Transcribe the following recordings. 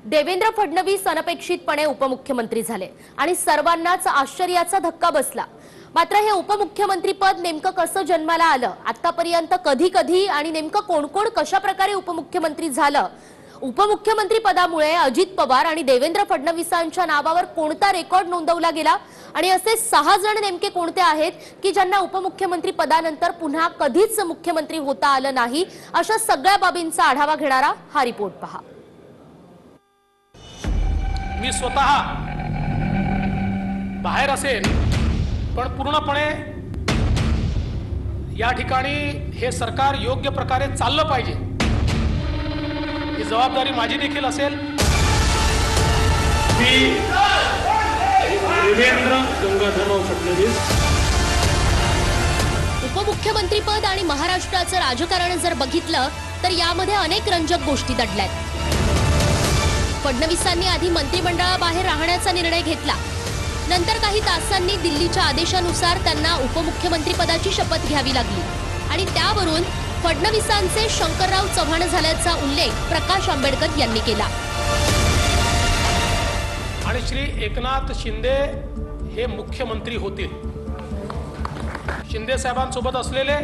देवेंद्र फडणवीस अनपेक्षितपणे उपमुख्यमंत्री झाले आणि सर्वांनाच आश्चर्याचा धक्का बसला। मात्र हे उपमुख्यमंत्री पद नेमकं कसं जन्माला आलं, आतापर्यंत कधी कधी आणि नेमकं कोण कोण कशा प्रकारे उपमुख्यमंत्री झालं, उपमुख्यमंत्री पदामुळे अजित पवार आणि देवेंद्र फडणवीसांच्या नावावर कोणता रेकॉर्ड नोंदवला गेला आणि असे 6 जण नेमके कोणते आहेत की ज्यांना उपमुख्यमंत्री पदानंतर पुन्हा कधीच मुख्यमंत्री होता आलं नाही, अशा सगळ्या बाबींचा आढावा घेणारा हा रिपोर्ट पहा। मी स्वतः बाहेर असेल पण पूर्णपणे या ठिकाणी हे सरकार योग्य प्रकारे चाललं पाहिजे ही जबाबदारी माझी देखील असेल। देवेंद्र गंगाधरराव फडणवीस उपमुख्यमंत्री पद आणि महाराष्ट्राचं राजकारण जर बघितलं तर यामध्ये अनेक रंजक गोष्टी दडल्यात। फडणवीसांनी आधी मंत्रिमंडळाबाहेर राहण्याचा निर्णय घेतला, नंतर काही तासांनी दिल्लीच्या आदेशानुसार त्यांना उपमुख्यमंत्री पदाची शपथ घ्यावी लागली आणि त्यावरून फडणवीसांचे शंकरराव चव्हाण झाल्याचा उल्लेख प्रकाश आंबेडकर यांनी केला। आणि श्री एकनाथ शिंदे हे मुख्यमंत्री होतील। शिंदे साहेबांसोबत असलेले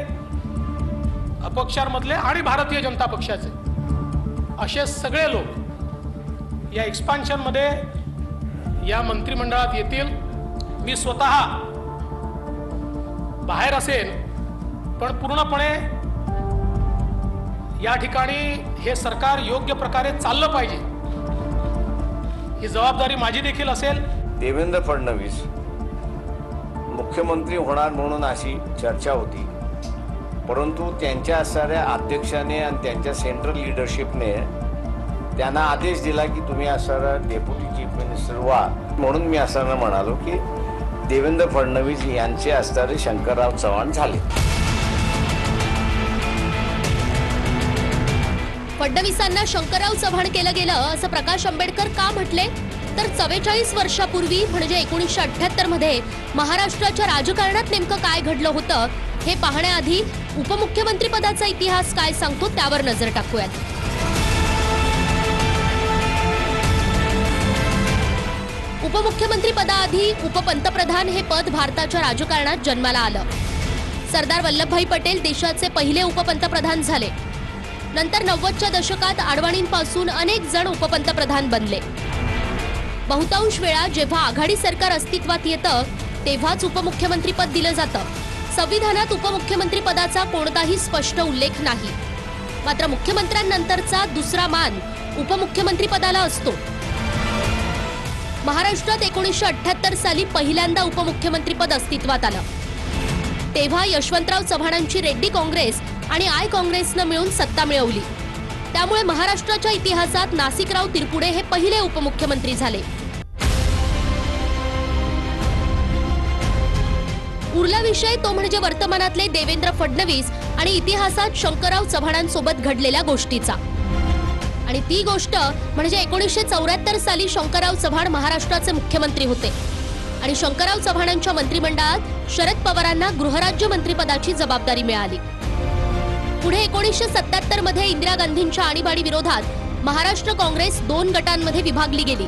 अपक्षांमधले आणि भारतीय जनता पक्षाचे असे सगळे लोक या एक्सपान्शन मध्ये या मंत्रिमंडळात येतील। मी स्वतः बाहेर असेल पण पूर्णपणे या ठिकाणी हे सरकार योग्य प्रकारे चाललं पाहिजे ही जबाबदारी माझी देखील असेल। देवेंद्र फडणवीस मुख्यमंत्री होणार म्हणून अशी चर्चा होती, परंतु त्यांच्या असणाऱ्या अध्यक्षाने आणि त्यांच्या सेंट्रल लीडरशिपने त्यांना आदेश दिला की तुम्ही असणारा डेप्युटी चीफ मिनिस्टर व्हा, म्हणून मी असताना म्हणालो की देवेंद्र फडणवीस यांचे असणारे शंकरराव चव्हाण झाले। फडणवीसांना शंकरराव चव्हाण केलं गेलं असं प्रकाश आंबेडकर का म्हटले, तर 44 वर्षापूर्वी म्हणजे 1978 मध्ये महाराष्ट्राच्या राजकारणात नेमकं काय घडलं होतं हे पाहण्याआधी उपमुख्यमंत्री पदाचा इतिहास काय सांगतो त्यावर नजर टाकूयात। उपमुख्यमंत्री पदाआधी उपपंतप्रधान हे पद भारताच्या राजकारणात जन्माला आलं। सरदार वल्लभभाई पटेल देशाचे पहिले उपपंतप्रधान झाले। नंतर 90च्या दशकात आडवाणींपासून अनेक जण उपपंतप्रधान बनले। बहुतांश वेळा जेव्हा आघाडी सरकार अस्तित्वात येतं तेव्हाच उपमुख्यमंत्री पद दिलं जातं। संविधानात उपमुख्यमंत्री पदाचा कोणताही स्पष्ट उल्लेख नाही, मात्र मुख्यमंत्र्यांनंतरचा दुसरा मान उपमुख्यमंत्री पदाला असतो। महाराष्ट्रात 1978 साली पहिल्यांदा उपमुख्यमंत्री पद अस्तित्वात आलं, तेव्हा यशवंतराव चव्हाणांची रेड्डी काँग्रेस आणि आय काँग्रेसनं मिळून सत्ता मिळवली। त्यामुळे महाराष्ट्राच्या इतिहासात नासिकराव तिरपुडे हे पहिले उपमुख्यमंत्री झाले। उरला विषय तो म्हणजे वर्तमानातले देवेंद्र फडणवीस आणि इतिहासात शंकरराव चव्हाणांसोबत घडलेल्या गोष्टीचा। आणि ती गोष्ट म्हणजे 1974 साली शंकरराव चव्हाण महाराष्ट्राचे मुख्यमंत्री होते आणि शंकरराव चव्हाणांच्या मंत्रिमंडळात शरद पवारांना गृहराज्य मंत्रिपदाची जबाबदारी मिळाली। पुढे 1977 मध्ये इंदिरा गांधींच्या आणीबाणी विरोधात महाराष्ट्र काँग्रेस 2 गटांमध्ये विभागली गेली।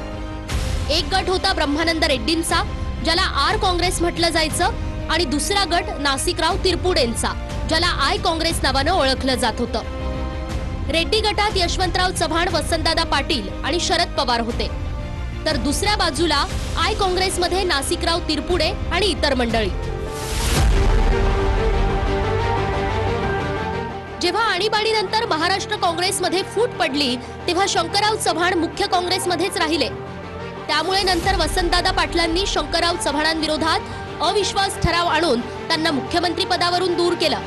एक गट होता ब्रह्मानंद रेड्डींचा, ज्याला आर काँग्रेस म्हटलं जायचं, आणि दुसरा गट नासिकराव तिरपुडेंचा, ज्याला आय काँग्रेस नावानं ओळखलं जात होतं। रेड्डी गटात यशवंतराव चव्हाण, वसंतदादा पाटील आणि शरद पवार होते, तर दुसऱ्या बाजूला आय काँग्रेसमध्ये नासिकराव तिरपुडे आणि इतर मंडळी। जेव्हा आणीबाणीनंतर महाराष्ट्र काँग्रेसमध्ये फूट पडली तेव्हा शंकरराव चव्हाण मुख्य काँग्रेसमध्येच राहिले। त्यामुळे नंतर वसंतदादा पाटलांनी शंकरराव चव्हाणांविरोधात अविश्वास ठराव आणून त्यांना मुख्यमंत्री पदावरून दूर केलं।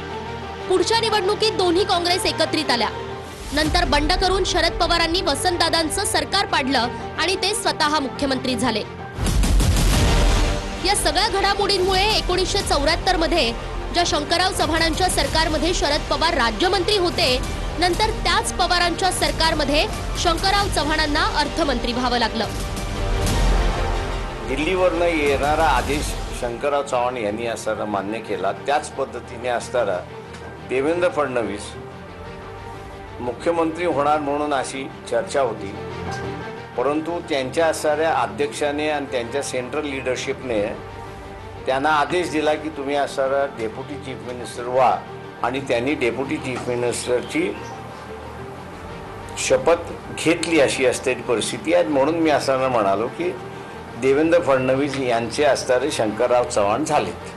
पुढच्या निवडणुकीत दोन्ही काँग्रेस एकत्रित आल्या। नंतर बंड करून शरद पवारांनी वसंतदादांचं सरकार पाडलं आणि ते स्वतः मुख्यमंत्री झाले। या सगळ्या घडामोडींमुळे 1974 मध्ये ज्या शंकरराव चव्हाणांच्या सरकारमध्ये शरद पवार राज्यमंत्री होते, नंतर त्याच पवारांच्या सरकारमध्ये शंकरराव चव्हाणांना अर्थमंत्री व्हावं लागलं। दिल्लीवरनं येणारा आदेश शंकरराव चव्हाण यांनी असताना मान्य केला, त्याच पद्धतीने असताना देवेंद्र फडणवीस, 'मुख्यमंत्री होणार म्हणून अशी चर्चा होती, परंतु त्यांच्या असणाऱ्या अध्यक्षाने आणि त्यांच्या सेंट्रल लिडरशिपने त्यांना आदेश दिला की तुम्ही असणारा डेप्युटी चीफ मिनिस्टर व्हा आणि त्यांनी डेप्युटी चीफ मिनिस्टरची शपथ घेतली अशी असणारी परिस्थिती आहे. म्हणून मी असताना म्हणालो की देवेंद्र फडणवीस यांचे असणारे शंकरराव चव्हाण झालेत.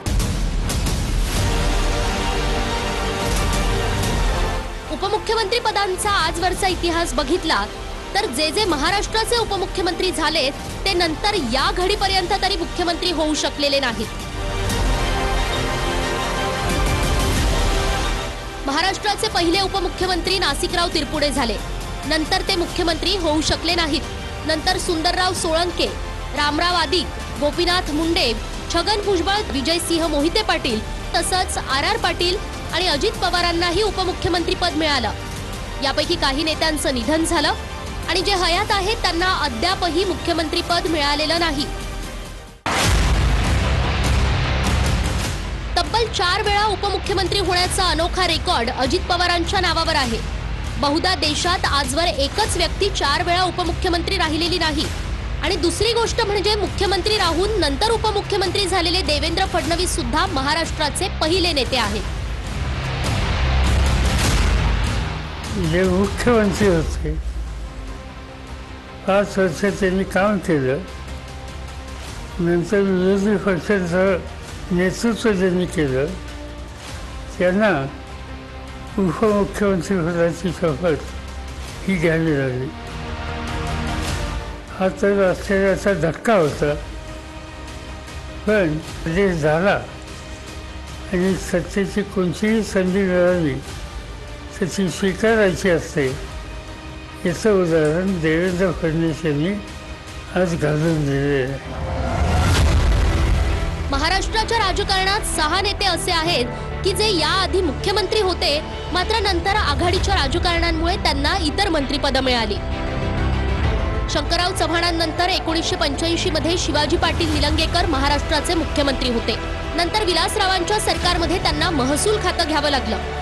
उपमुख्यमंत्री पदांचा आजवरचा इतिहास बघितला तर जे महाराष्ट्राचे उपमुख्यमंत्री झाले ते नंतर या घडीपर्यंत तरी मुख्यमंत्री होऊ शकलेले नाहीत. महाराष्ट्राचे पहिले उपमुख्यमंत्री नासिकराव तिरपुडे झाले, नंतर ते मुख्यमंत्री होऊ शकले नाहीत. नंतर सुंदरराव सोळंके, रामराव आदिक, गोपीनाथ मुंडे, छगन भुजबळ, विजयसिंह मोहिते पाटील तसंच आर पाटील आणि अजित पवारांनाही उपमुख्यमंत्री पद मिळालं. यापैकी काही नेत्यांचं निधन झालं आणि जे हयात आहेत त्यांना अद्यापही मुख्यमंत्री पद मिळालेलं नाही. तब्बल 4 वेळा उपमुख्यमंत्री होण्याचा अनोखा रेकॉर्ड अजित पवारांच्या नावावर आहे. बहुधा देशात आजवर एकच व्यक्ती 4 वेळा उपमुख्यमंत्री राहिलेली नाही. आणि दुसरी गोष्ट म्हणजे मुख्यमंत्री राहून नंतर उपमुख्यमंत्री झालेले देवेंद्र फडणवीस सुद्धा महाराष्ट्राचे पहिले नेते आहेत. जे मुख्यमंत्री होते 5 वर्ष त्यांनी काम केलं, नंतर विरोधी पक्षाचं नेतृत्व ज्यांनी केलं त्यांना उपमुख्यमंत्री पदाची शपथ ही घ्यावी लागली. हा तर आश्चर्याचा धक्का होता, पण प्रदेश झाला आणि सत्तेची कोणतीही संधी मिळाली त्याची स्वीकारायची असते याचं उदाहरण देवेंद्र फडणवीस यांनी आज घालून दिलेले आहे. महाराष्ट्राच्या राजकारणात 6 नेते असे आहेत की जे याआधी मुख्यमंत्री होते, मात्र नंतर आघाडीच्या राजकारणांमुळे त्यांना इतर मंत्रिपदं मिळाली. शंकरराव चव्हाणांनंतर 1985 मध्ये शिवाजी पाटील निलंगेकर महाराष्ट्राचे मुख्यमंत्री होते. नंतर विलासरावांच्या सरकारमध्ये त्यांना महसूल खातं घ्यावं लागलं.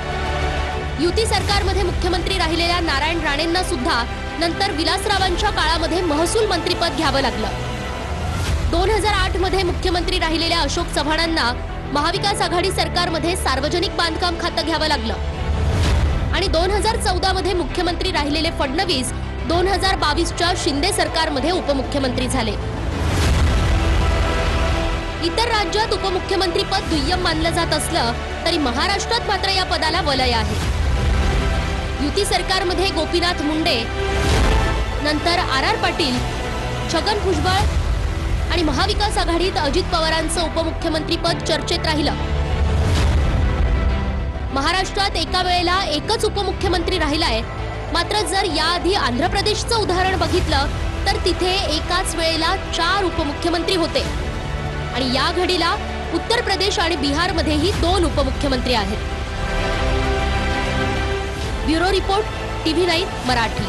युती सरकारमध्ये मुख्यमंत्री राहिलेल्या नारायण राणेंना सुद्धा नंतर विलासरावांच्या काळामध्ये महसूल मंत्रीपद घ्यावं लागलं. 2008 मध्ये मुख्यमंत्री राहिलेल्या अशोक चव्हाणांना महाविकास आघाडी सरकारमध्ये सार्वजनिक बांधकाम खातं घ्यावं लागलं. आणि 2014 मध्ये मुख्यमंत्री राहिलेले फडणवीस 2022च्या शिंदे सरकारमध्ये उपमुख्यमंत्री झाले. इतर राज्यात उपमुख्यमंत्री पद दुय्यम मानलं जात असलं तरी महाराष्ट्रात मात्र या पदाला वलय आहे. युती सरकारमध्ये गोपीनाथ मुंडे, नंतर आर पाटील, छगन भुजबळ आणि महाविकास आघाडीत अजित पवारांचं उपमुख्यमंत्री पद चर्चेत राहिलं. महाराष्ट्रात एका वेळेला एकच उपमुख्यमंत्री राहिलाय, मात्र जर याआधी आंध्र प्रदेशचं उदाहरण बघितलं तर तिथे एकाच वेळेला 4 उपमुख्यमंत्री होते. आणि या घडीला उत्तर प्रदेश आणि बिहारमध्येही 2 उपमुख्यमंत्री आहेत. Bureau report, TV9 Marathi.